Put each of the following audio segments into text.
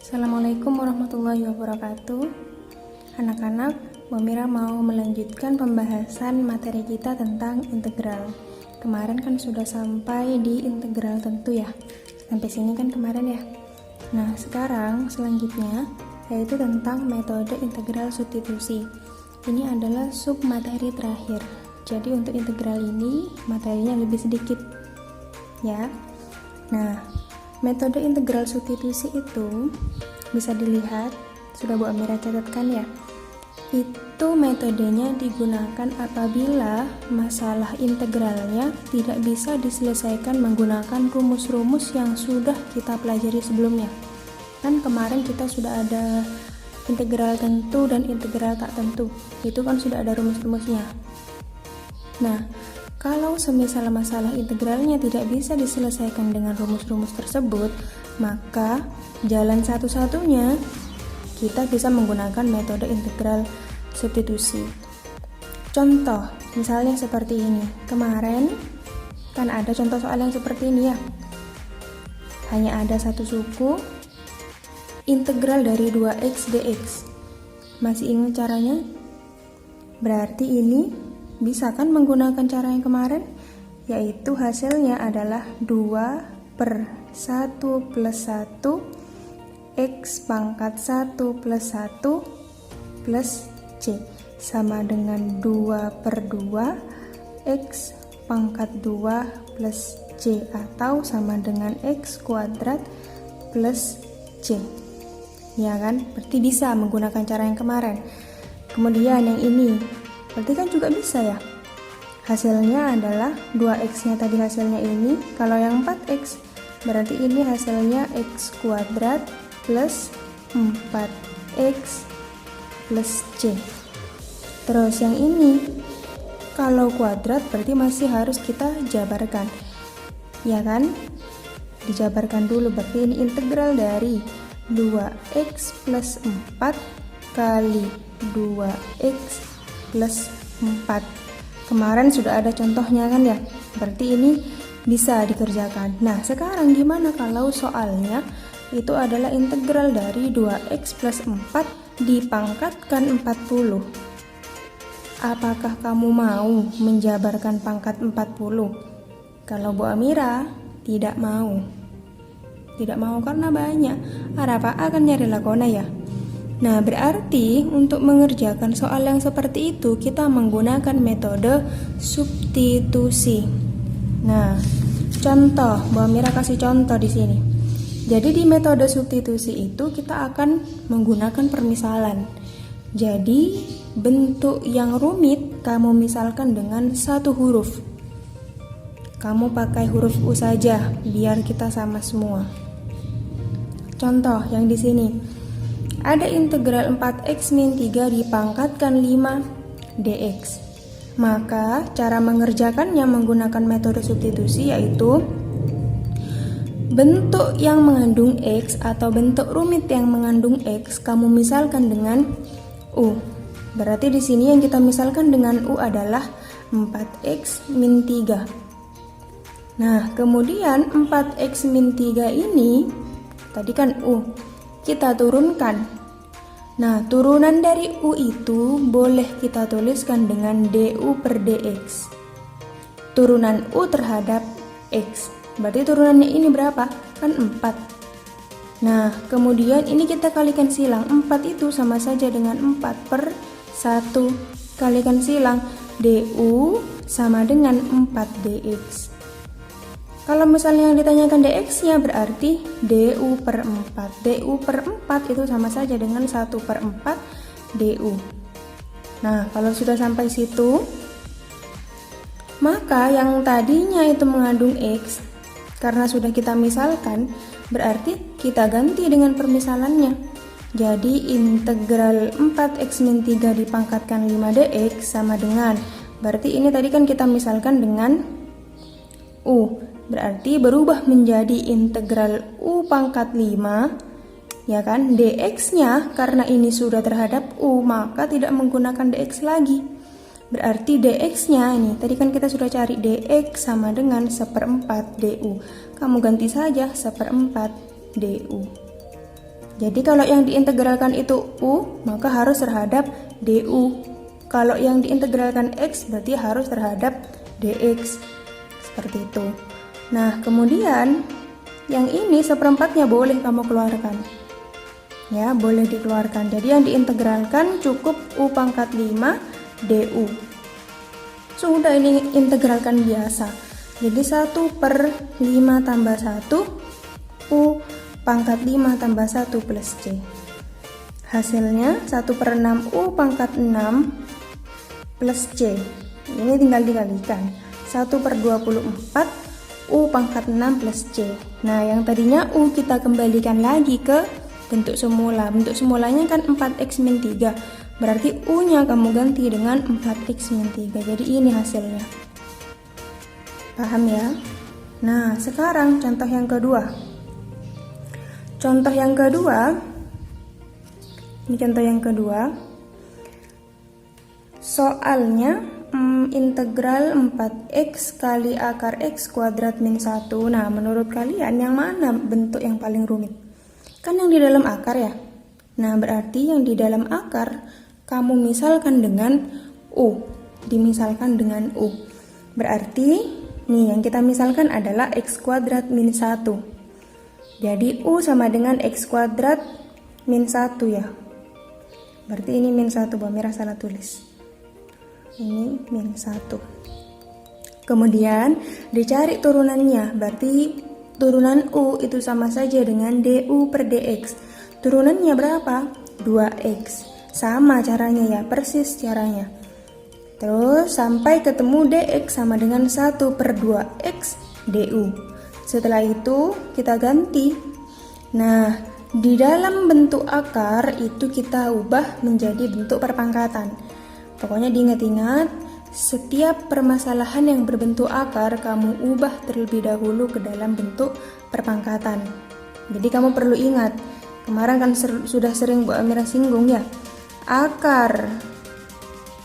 Assalamualaikum warahmatullahi wabarakatuh. Anak-anak, Bu Mira mau melanjutkan pembahasan materi kita tentang integral. Kemarin kan sudah sampai di integral tentu ya. Sampai sini kan kemarin ya. Nah, sekarang selanjutnya yaitu tentang metode integral substitusi. Ini adalah sub materi terakhir. Jadi untuk integral ini materinya lebih sedikit ya. Nah, metode integral substitusi itu bisa dilihat, sudah Bu Amira catatkan ya. Itu metodenya digunakan apabila masalah integralnya tidak bisa diselesaikan menggunakan rumus-rumus yang sudah kita pelajari sebelumnya. Kan kemarin kita sudah ada integral tentu dan integral tak tentu. Itu kan sudah ada rumus-rumusnya. Nah, kalau semisal masalah integralnya tidak bisa diselesaikan dengan rumus-rumus tersebut, maka jalan satu-satunya kita bisa menggunakan metode integral substitusi. Contoh, misalnya seperti ini. Kemarin kan ada contoh soal yang seperti ini ya. Hanya ada satu suku, integral dari 2x dx. Masih ingat caranya? Berarti ini bisa kan menggunakan cara yang kemarin, yaitu hasilnya adalah 2/1 plus 1 x pangkat 1 plus 1 plus c sama dengan 2/2 x pangkat 2 plus c atau sama dengan x kuadrat plus c. Ya kan? Berarti bisa menggunakan cara yang kemarin. Kemudian yang ini berarti kan juga bisa ya. Hasilnya adalah 2x-nya tadi hasilnya ini. Kalau yang 4x berarti ini hasilnya x kuadrat plus 4x plus c. Terus yang ini kalau kuadrat berarti masih harus kita jabarkan. Ya kan? Dijabarkan dulu, berarti ini integral dari 2x plus 4 kali 2x plus 4. Kemarin sudah ada contohnya kan ya, berarti ini bisa dikerjakan. Nah, sekarang gimana kalau soalnya itu adalah integral dari 2x plus 4 dipangkatkan 40? Apakah kamu mau menjabarkan pangkat 40? Kalau Bu Amira tidak mau. Tidak mau karena banyak. Apa akan nyari lakona ya? Nah, berarti untuk mengerjakan soal yang seperti itu kita menggunakan metode substitusi. Nah, contoh, Bu Amira kasih contoh di sini. Jadi di metode substitusi itu kita akan menggunakan permisalan. Jadi bentuk yang rumit kamu misalkan dengan satu huruf. Kamu pakai huruf U saja biar kita sama semua. Contoh yang di sini. Ada integral 4x min 3 dipangkatkan 5 dx. Maka cara mengerjakannya menggunakan metode substitusi yaitu bentuk yang mengandung x atau bentuk rumit yang mengandung x kamu misalkan dengan u. Berarti di sini yang kita misalkan dengan u adalah 4x min 3. Nah, kemudian 4x min 3 ini tadi kan u. Kita turunkan. Nah, turunan dari U itu boleh kita tuliskan dengan du per dx. Turunan U terhadap X. Berarti turunannya ini berapa? Kan 4. Nah, kemudian ini kita kalikan silang. 4 itu sama saja dengan 4/1. Kalikan silang. Du sama dengan 4 dx. Kalau misalnya yang ditanyakan dx-nya berarti du per 4. Du per 4 itu sama saja dengan 1/4 du. Nah, kalau sudah sampai situ, maka yang tadinya itu mengandung x, karena sudah kita misalkan, berarti kita ganti dengan permisalannya. Jadi integral 4x min 3 dipangkatkan 5 dx sama dengan, berarti ini tadi kan kita misalkan dengan u. Berarti berubah menjadi integral u pangkat 5, ya kan? Dx-nya karena ini sudah terhadap u, maka tidak menggunakan dx lagi. Berarti dx-nya ini, tadi kan kita sudah cari dx sama dengan 1/4 du. Kamu ganti saja 1/4 du. Jadi kalau yang diintegralkan itu U, maka harus terhadap DU. Kalau yang diintegralkan X berarti harus terhadap DX. Seperti itu. Nah, kemudian yang ini seperempatnya boleh kamu keluarkan. Ya, boleh dikeluarkan. Jadi yang diintegralkan cukup U pangkat 5 DU. Sudah, ini integralkan biasa. Jadi 1/5 tambah 1 U pangkat 5 tambah 1 plus C. Hasilnya 1/6 U pangkat 6 plus C. Ini tinggal dikalikan. 1/24 U pangkat 6 plus C. Nah, yang tadinya U kita kembalikan lagi ke bentuk semula. Bentuk semulanya kan 4x min 3. Berarti U-nya kamu ganti dengan 4x min 3. Jadi ini hasilnya. Paham ya? Nah, sekarang contoh yang kedua. Contoh yang kedua. Ini contoh yang kedua. Soalnya integral 4x kali akar x kuadrat min 1. Nah, menurut kalian yang mana bentuk yang paling rumit? Kan yang di dalam akar ya. Nah, berarti yang di dalam akar kamu misalkan dengan U. Dimisalkan dengan U. Berarti nih yang kita misalkan adalah x kuadrat min 1. Jadi U sama dengan x kuadrat min 1 ya. Berarti ini min 1, Mbak Mira salah tulis. Ini min 1. Kemudian dicari turunannya. Berarti turunan U itu sama saja dengan DU per DX. Turunannya berapa? 2X. Sama caranya ya, persis caranya. Terus sampai ketemu DX sama dengan 1/2X DU. Setelah itu kita ganti. Nah, di dalam bentuk akar itu kita ubah menjadi bentuk perpangkatan. Pokoknya diingat-ingat, setiap permasalahan yang berbentuk akar kamu ubah terlebih dahulu ke dalam bentuk perpangkatan. Jadi kamu perlu ingat, kemarin kan sudah sering Bu Amira singgung ya, akar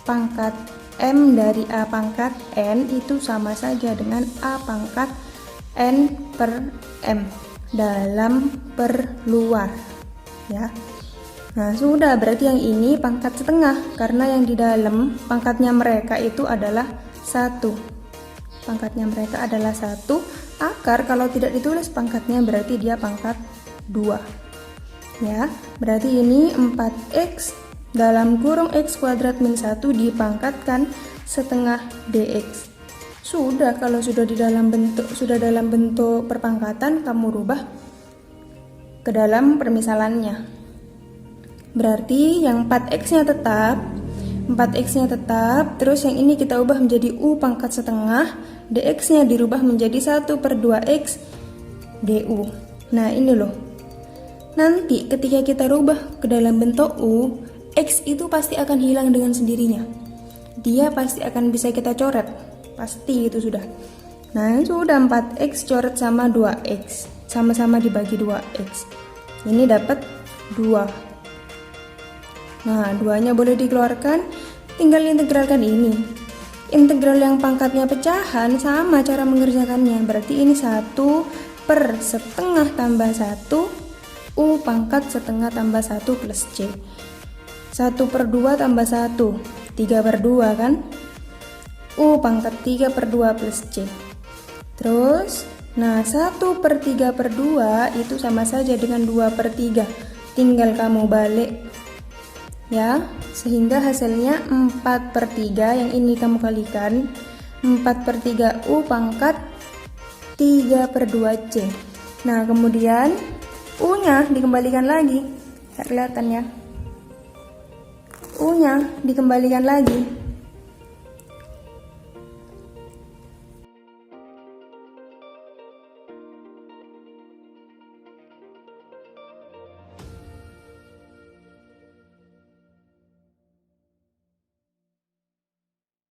pangkat M dari A pangkat N itu sama saja dengan A pangkat N per M dalam per luar ya. Nah, sudah, berarti yang ini pangkat setengah karena yang di dalam pangkatnya mereka itu adalah 1. Pangkatnya mereka adalah 1. Akar kalau tidak ditulis pangkatnya berarti dia pangkat 2. Ya, berarti ini 4x dalam kurung x kuadrat min 1 dipangkatkan setengah dx. Sudah, kalau sudah dalam bentuk perpangkatan, kamu rubah ke dalam permisalannya. Berarti yang 4x-nya tetap, terus yang ini kita ubah menjadi U pangkat setengah, dx-nya dirubah menjadi 1/2x du. Nah, ini loh. Nanti ketika kita rubah ke dalam bentuk U, x itu pasti akan hilang dengan sendirinya. Dia pasti akan bisa kita coret. Pasti itu sudah. Nah, sudah 4x coret sama 2x. Sama-sama dibagi 2x. Ini dapat 2. Nah, 2-nya boleh dikeluarkan, tinggal integralkan ini. Integral yang pangkatnya pecahan sama cara mengerjakannya. Berarti ini 1/setengah tambah 1 U pangkat setengah tambah 1 plus C. 1/2 tambah 1, 3/2 kan? U pangkat 3/2 plus C. Terus, nah 1/3/2 itu sama saja dengan 2/3. Tinggal kamu balik. Ya, sehingga hasilnya 4/3, yang ini kamu kalikan 4/3 U pangkat 3/2C. Nah, kemudian U-nya dikembalikan lagi. Kelihatan ya, U-nya dikembalikan lagi.